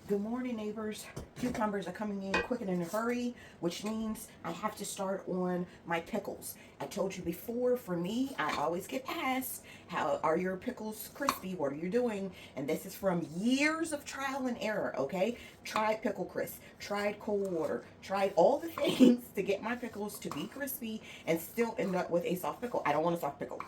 Good morning, neighbors. Cucumbers are coming in quick and in a hurry, which means I have to start on my pickles. I told you before, for me, I always get asked, how are your pickles crispy? What are you doing? And this is from years of trial and error, okay? Tried pickle crisp, tried cold water, tried all the things to get my pickles to be crispy and still end up with a soft pickle. I don't want a soft pickle.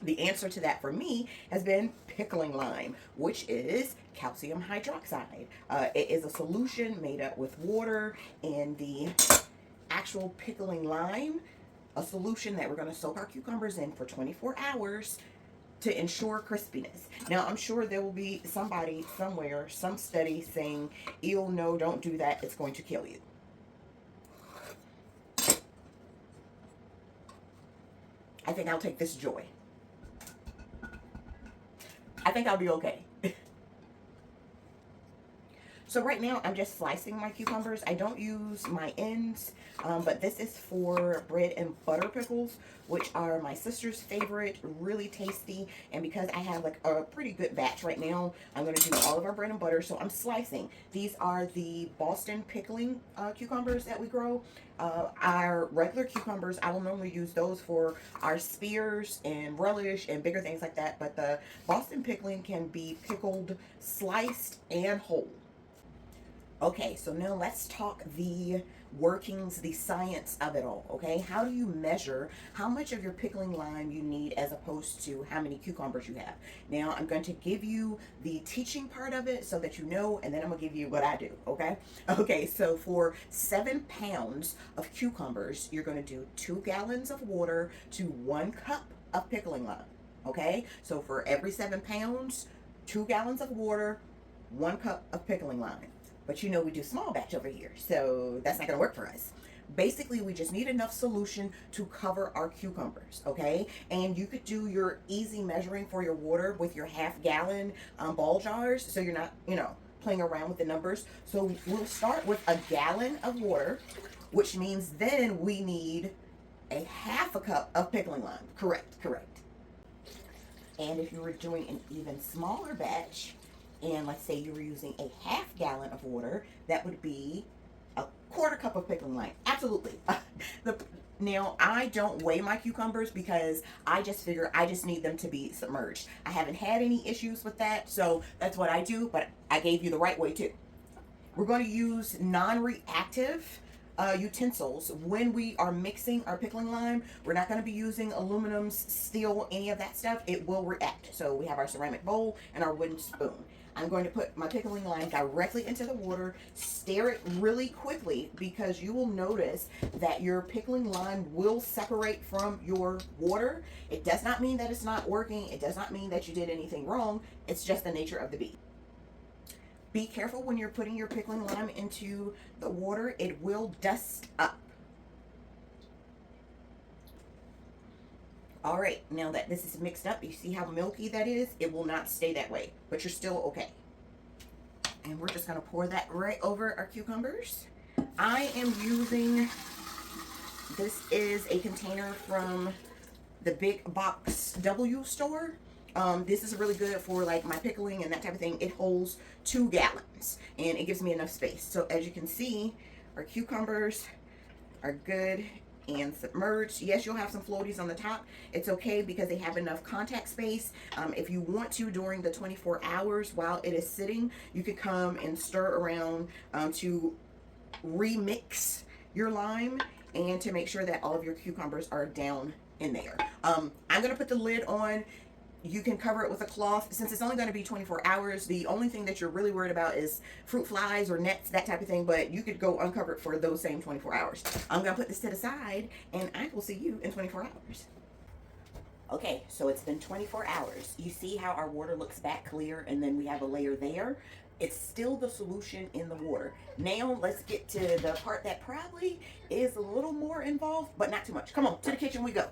The answer to that for me has been pickling lime, which is calcium hydroxide. It is a solution made up with water and the actual pickling lime, a solution that we're going to soak our cucumbers in for 24 hours to ensure crispiness. Now, I'm sure there will be somebody somewhere, some study saying, ew, no, don't do that, it's going to kill you. I think I'll take this joy. I think I'll be okay. So right now I'm just slicing my cucumbers. I don't use my ends, but this is for bread and butter pickles, which are my sister's favorite, really tasty. And because I have like a pretty good batch right now, I'm going to do all of our bread and butter. So I'm slicing. These are the Boston pickling cucumbers that we grow. Our regular cucumbers, I will normally use those for our spears and relish and bigger things like that. But the Boston pickling can be pickled, sliced, and whole. Okay, so now let's talk the workings, the science of it all, okay? How do you measure how much of your pickling lime you need as opposed to how many cucumbers you have? Now, I'm going to give you the teaching part of it so that you know, and then I'm going to give you what I do, okay? Okay, so for 7 pounds of cucumbers, you're going to do 2 gallons of water to 1 cup of pickling lime, okay? So for every 7 pounds, 2 gallons of water, 1 cup of pickling lime. But you know we do small batch over here, so that's not going to work for us. Basically, we just need enough solution to cover our cucumbers, okay? And you could do your easy measuring for your water with your half-gallon ball jars, so you're not, playing around with the numbers. So we'll start with a gallon of water, which means then we need a half a cup of pickling lime. Correct. And if you were doing an even smaller batch, and let's say you were using a half gallon of water, that would be a quarter cup of pickling lime. Absolutely. Now, I don't weigh my cucumbers because I just figure I just need them to be submerged. I haven't had any issues with that, so that's what I do, but I gave you the right way too. We're going to use non-reactive utensils when we are mixing our pickling lime. We're not going to be using aluminums, steel, any of that stuff. It will react. So we have our ceramic bowl and our wooden spoon. I'm going to put my pickling lime directly into the water, stir it really quickly because you will notice that your pickling lime will separate from your water. It does not mean that it's not working. It does not mean that you did anything wrong. It's just the nature of the beast. Be careful when you're putting your pickling lime into the water. It will dust up. All right, now that this is mixed up, you see how milky that is? It will not stay that way, but you're still okay. And we're just gonna pour that right over our cucumbers. I am using, this is a container from the Big Box W store. This is really good for like my pickling and that type of thing. It holds 2 gallons and it gives me enough space. So as you can see, our cucumbers are good and submerged. Yes, you'll have some floaties on the top. It's okay because they have enough contact space. If you want to, during the 24 hours while it is sitting, you could come and stir around to remix your lime and to make sure that all of your cucumbers are down in there. I'm gonna put the lid on. You can cover it with a cloth. Since it's only going to be 24 hours, the only thing that you're really worried about is fruit flies or nets, that type of thing, but you could go uncover it for those same 24 hours. I'm going to put this to the side, and I will see you in 24 hours. Okay, so it's been 24 hours. You see how our water looks back clear, and then we have a layer there? It's still the solution in the water. Now, let's get to the part that probably is a little more involved, but not too much. Come on, to the kitchen we go.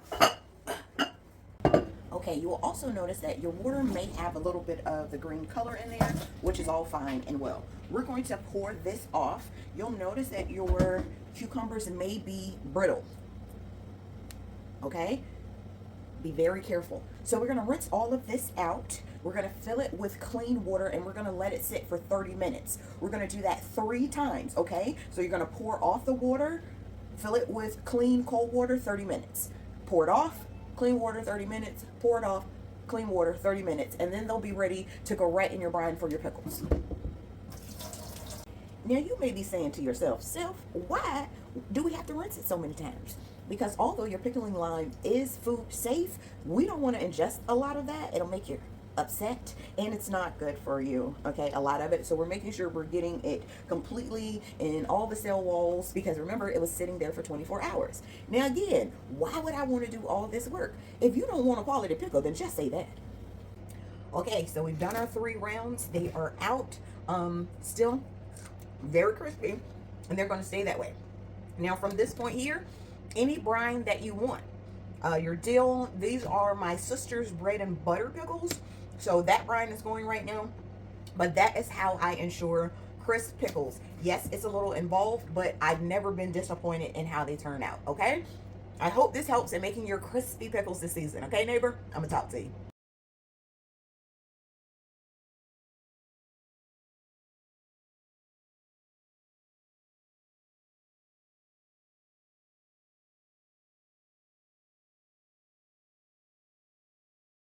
Okay, you will also notice that your water may have a little bit of the green color in there, which is all fine and well. We're going to pour this off. You'll notice that your cucumbers may be brittle. Okay? Be very careful. So we're gonna rinse all of this out. We're gonna fill it with clean water and we're gonna let it sit for 30 minutes. We're gonna do that 3 times, okay? So you're gonna pour off the water, fill it with clean cold water, 30 minutes. Pour it off, clean water, 30 minutes. Pour it off, clean water, 30 minutes. And then they'll be ready to go right in your brine for your pickles. Now you may be saying to yourself, Self, why do we have to rinse it so many times? Because although your pickling lime is food safe, we don't want to ingest a lot of that. It'll make you upset and it's not good for you, okay, a lot of it. So we're making sure we're getting it completely in all the cell walls, because remember, it was sitting there for 24 hours. Now again, why would I want to do all this work? If you don't want a quality pickle, then just say that. Okay, so we've done our 3 rounds. They are out, still very crispy, and they're going to stay that way. Now from this point here, any brine that you want, your dill, these are my sister's bread and butter pickles, so that brine is going right now. But that is how I ensure crisp pickles. Yes, it's a little involved, but I've never been disappointed in how they turn out. Okay, I hope this helps in making your crispy pickles this season. Okay, neighbor, I'm gonna talk to you.